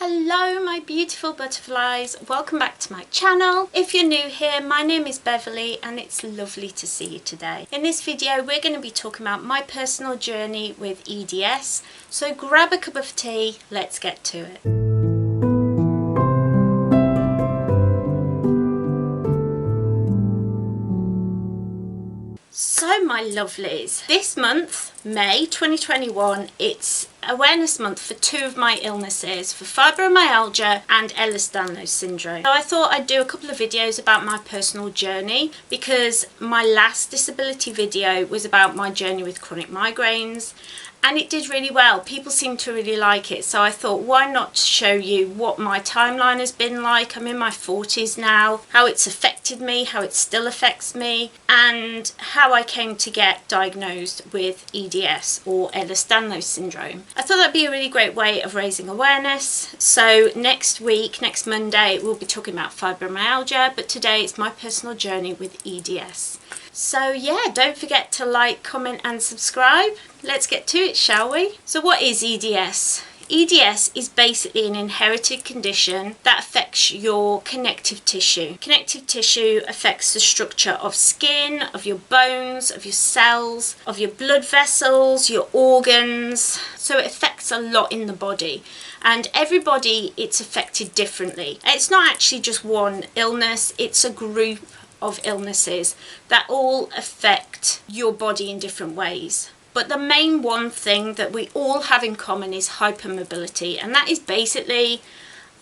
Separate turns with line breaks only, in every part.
Hello my beautiful butterflies, welcome back to my channel. If you're new here, my name is Beverly and it's lovely to see you today. In this video we're going to be talking about my personal journey with EDS, so grab a cup of tea, let's get to it. So my lovelies, this month, May 2021, it's awareness month for two of my illnesses, for fibromyalgia and Ehlers-Danlos syndrome. So I thought I'd do a couple of videos about my personal journey because my last disability video was about my journey with chronic migraines and it did really well. People seem to really like it, so I thought why not show you what my timeline has been like. I'm in my 40s now, how it's affected me, how it still affects me, and how I came to get diagnosed with EDS or Ehlers-Danlos syndrome. I thought that'd be a really great way of raising awareness. So next week, next Monday, we'll be talking about fibromyalgia, but today it's my personal journey with EDS. So yeah, don't forget to like, comment and subscribe. Let's get to it, shall we? So what is EDS? EDS is basically an inherited condition that affects your connective tissue. Connective tissue affects the structure of skin, of your bones, of your cells, of your blood vessels, your organs. So it affects a lot in the body. And everybody, it's affected differently. It's not actually just one illness, it's a group of illnesses that all affect your body in different ways. But the main one thing that we all have in common is hypermobility, and that is basically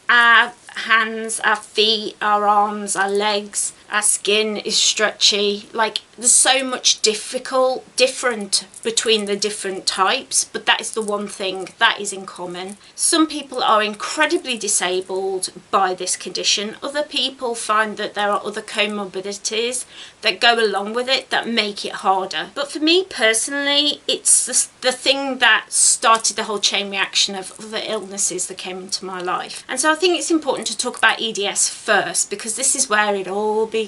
our hands, our feet, our arms, our legs, our skin is stretchy. Like there's so much different between the different types, but that is the one thing that is in common. Some people are incredibly disabled by this condition. Other people find that there are other comorbidities that go along with it that make it harder. But for me personally, it's the thing that started the whole chain reaction of other illnesses that came into my life. And so I think it's important to talk about EDS first because this is where it all began.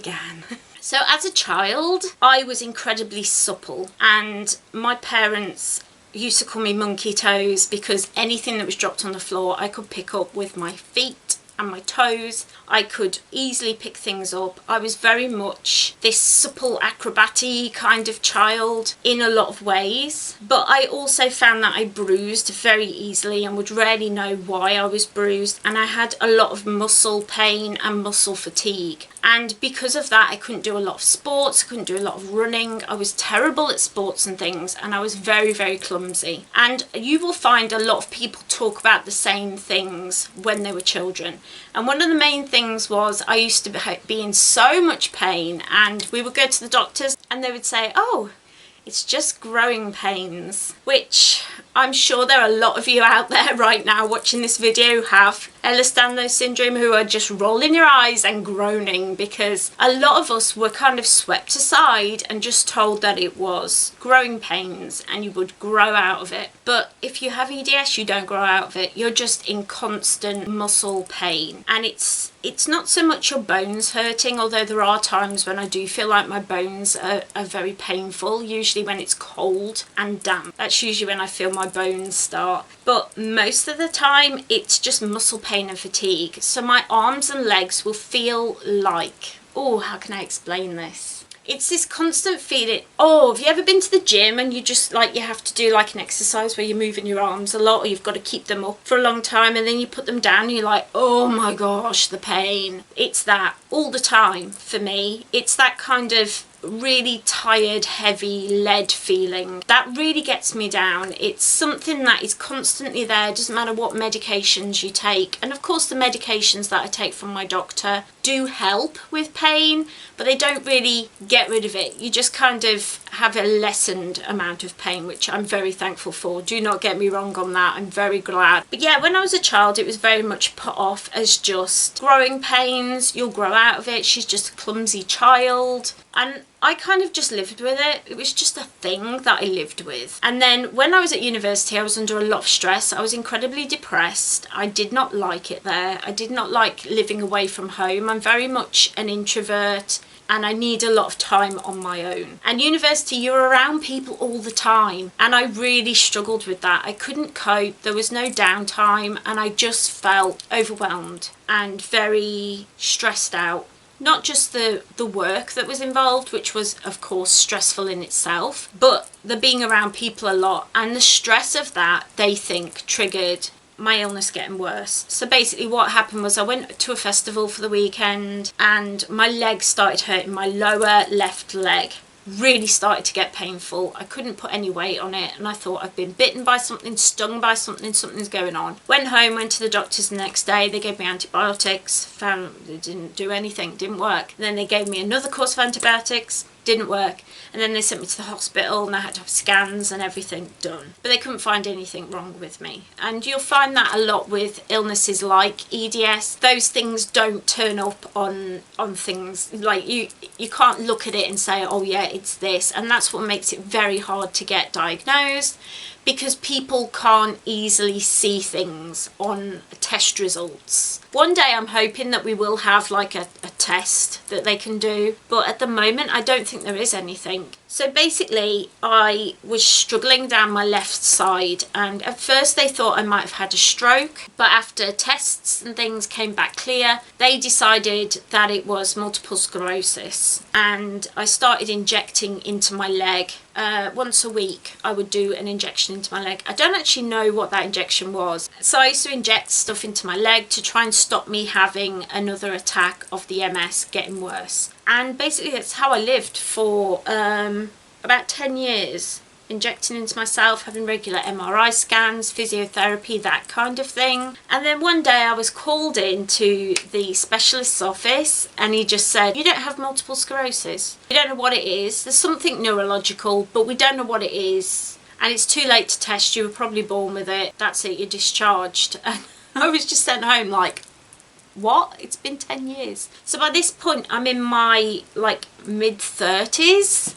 So as a child, I was incredibly supple and my parents used to call me monkey toes because anything that was dropped on the floor I could pick up with my feet and my toes. I could easily pick things up. I was very much this supple acrobatic kind of child in a lot of ways, but I also found that I bruised very easily and would rarely know why I was bruised, and I had a lot of muscle pain and muscle fatigue. And because of that, I couldn't do a lot of sports, I couldn't do a lot of running. I was terrible at sports and things, and I was very, very clumsy. And you will find a lot of people talk about the same things when they were children. And one of the main things was I used to be in so much pain, and we would go to the doctors and they would say, oh, it's just growing pains, which I'm sure there are a lot of you out there right now watching this video who have Ehlers-Danlos syndrome who are just rolling your eyes and groaning, because a lot of us were kind of swept aside and just told that it was growing pains and you would grow out of it. But if you have EDS, you don't grow out of it. You're just in constant muscle pain, and it's not so much your bones hurting, although there are times when I do feel like my bones are very painful, usually when it's cold and damp. That's usually when I feel my bones start. But most of the time it's just muscle pain and fatigue. So my arms and legs will feel like, oh, how can I explain this? It's this constant feeling. Oh, have you ever been to the gym and you just like, you have to do like an exercise where you're moving your arms a lot, or you've got to keep them up for a long time and then you put them down and you're like, oh my gosh, the pain. It's that all the time for me. It's that kind of really tired, heavy lead feeling that really gets me down. It's something that is constantly there, doesn't matter what medications you take. And of course the medications that I take from my doctor do help with pain, but they don't really get rid of it. You just kind of have a lessened amount of pain, which I'm very thankful for. Do not get me wrong on that, I'm very glad. But yeah, when I was a child it was very much put off as just growing pains, you'll grow out of it, she's just a clumsy child. And I kind of just lived with it. It was just a thing that I lived with. And then when I was at university, I was under a lot of stress. I was incredibly depressed. I did not like it there. I did not like living away from home. I'm very much an introvert. and I need a lot of time on my own. And university, you're around people all the time, and I really struggled with that. I couldn't cope, there was no downtime, and I just felt overwhelmed and very stressed out. Not just the work that was involved, which was of course stressful in itself, but the being around people a lot, and the stress of that, they think, triggered my illness getting worse. So basically what happened was I went to a festival for the weekend and my leg started hurting. My lower left leg really started to get painful. I couldn't put any weight on it, and I thought I've been bitten by something, stung by something, something's going on. Went home, went to the doctors the next day. They gave me antibiotics, found it didn't do anything, didn't work. Then they gave me another course of antibiotics, didn't work, and then they sent me to the hospital and I had to have scans and everything done, but they couldn't find anything wrong with me. And you'll find that a lot with illnesses like EDS. Those things don't turn up on things, like you can't look at it and say, oh yeah, it's this. And that's what makes it very hard to get diagnosed, because people can't easily see things on test results. One day I'm hoping that we will have like a test that they can do, but at the moment I don't think there is anything. So basically I was struggling down my left side, and at first they thought I might have had a stroke, but after tests and things came back clear, they decided that it was multiple sclerosis, and I started injecting into my leg. Once a week I would do an injection into my leg. I don't actually know what that injection was. So I used to inject stuff into my leg to try and stop me having another attack of the MS getting worse. And basically that's how I lived for about 10 years. Injecting into myself, having regular MRI scans, physiotherapy, that kind of thing. And then one day I was called into the specialist's office and he just said, you don't have multiple sclerosis. We don't know what it is. There's something neurological, but we don't know what it is. And it's too late to test. You were probably born with it. That's it, you're discharged. And I was just sent home like, what? It's been 10 years. So by this point I'm in my like mid-30s,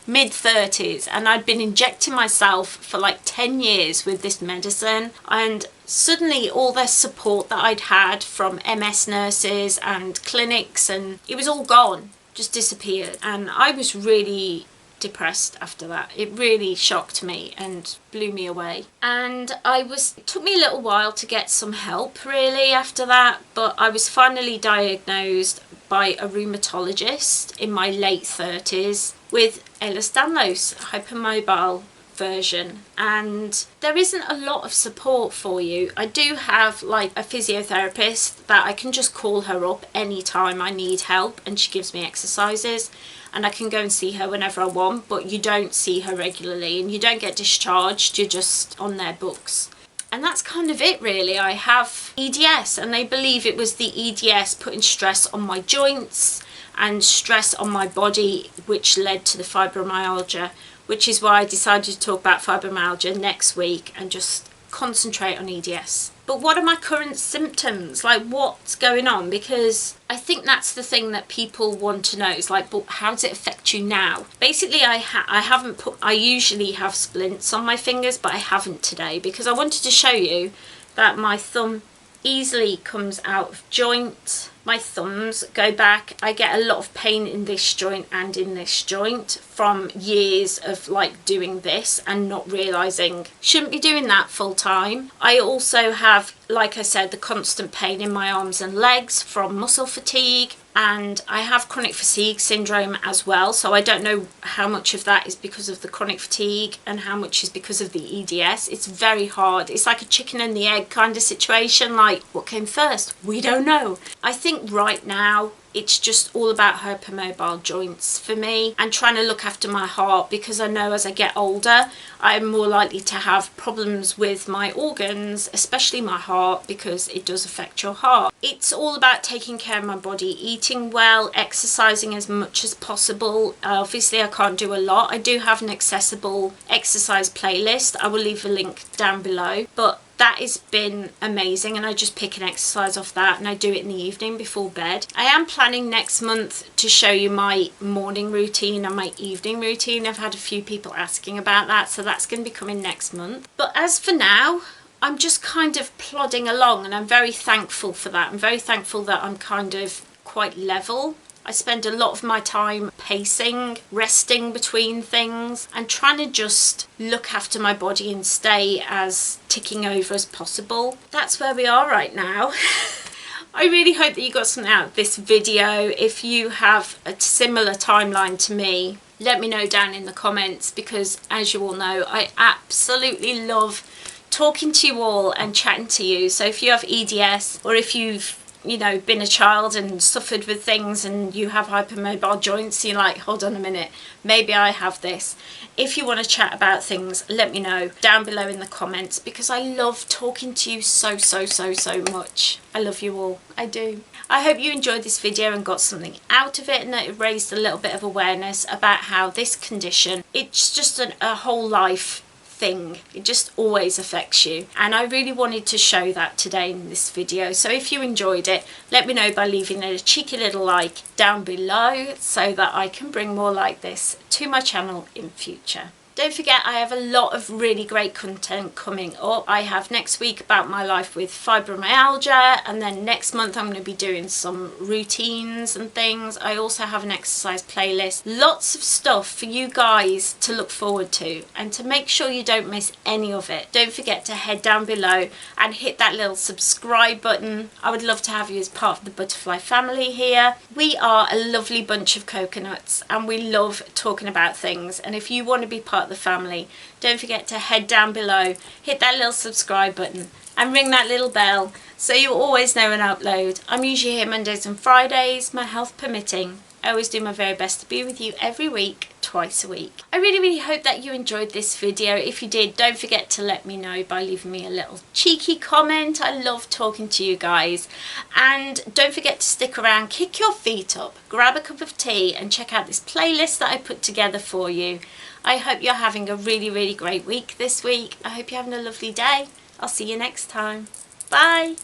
and I'd been injecting myself for like 10 years with this medicine, and suddenly all the support that I'd had from MS nurses and clinics, and it was all gone, just disappeared. And I was really depressed after that. It really shocked me and blew me away. And it took me a little while to get some help really after that, but I was finally diagnosed by a rheumatologist in my late 30s with Ehlers-Danlos, hypermobile version, and there isn't a lot of support for you. I do have like a physiotherapist that I can just call her up anytime I need help, and she gives me exercises, and I can go and see her whenever I want, but you don't see her regularly and you don't get discharged, you're just on their books. And that's kind of it really. I have EDS, and they believe it was the EDS putting stress on my joints and stress on my body, which led to the fibromyalgia, which is why I decided to talk about fibromyalgia next week and just concentrate on EDS. But what are my current symptoms? Like, what's going on? Because I think that's the thing that people want to know. It's like, but how does it affect you now? Basically, I usually have splints on my fingers, but I haven't today because I wanted to show you that my thumb easily comes out of joint. My thumbs go back. I get a lot of pain in this joint and in this joint from years of like doing this and not realizing shouldn't be doing that full time. I also have, like I said, the constant pain in my arms and legs from muscle fatigue, and I have chronic fatigue syndrome as well, so I don't know how much of that is because of the chronic fatigue and how much is because of the EDS. It's very hard. It's like a chicken and the egg kind of situation, like what came first? We don't know. I think right now it's just all about hypermobile joints for me, and trying to look after my heart, because I know as I get older I'm more likely to have problems with my organs, especially my heart, because it does affect your heart. It's all about taking care of my body, eating well, exercising as much as possible. Obviously I can't do a lot. I do have an accessible exercise playlist. I will leave a link down below, but that has been amazing, and I just pick an exercise off that and I do it in the evening before bed. I am planning next month to show you my morning routine and my evening routine. I've had a few people asking about that, so that's going to be coming next month. But as for now, I'm just kind of plodding along, and I'm very thankful for that. I'm very thankful that I'm kind of quite level. I spend a lot of my time pacing, resting between things, and trying to just look after my body and stay as ticking over as possible. That's where we are right now. I really hope that you got something out of this video. If you have a similar timeline to me, let me know down in the comments, because as you all know, I absolutely love talking to you all and chatting to you. So if you have EDS, or if you've been a child and suffered with things and you have hypermobile joints, you're like, hold on a minute, maybe I have this. If you want to chat about things, let me know down below in the comments, because I love talking to you so much. I love you all, I do. I hope you enjoyed this video and got something out of it, and that it raised a little bit of awareness about how this condition, it's just a whole life thing. It just always affects you, and I really wanted to show that today in this video. So if you enjoyed it, let me know by leaving a cheeky little like down below, so that I can bring more like this to my channel in future. Don't forget, I have a lot of really great content coming up. I have next week about my life with fibromyalgia, and then next month I'm going to be doing some routines and things. I also have an exercise playlist. Lots of stuff for you guys to look forward to, and to make sure you don't miss any of it, don't forget to head down below and hit that little subscribe button. I would love to have you as part of the Butterfly family here. We are a lovely bunch of coconuts, and we love talking about things, and if you want to be part of the family, don't forget to head down below, hit that little subscribe button and ring that little bell, so you always know when I upload. I'm usually here Mondays and Fridays, my health permitting. I always do my very best to be with you every week, twice a week. I really hope that you enjoyed this video. If you did, don't forget to let me know by leaving me a little cheeky comment. I love talking to you guys. And don't forget to stick around, kick your feet up, grab a cup of tea and check out this playlist that I put together for you. I hope you're having a really great week this week. I hope you're having a lovely day. I'll see you next time. Bye.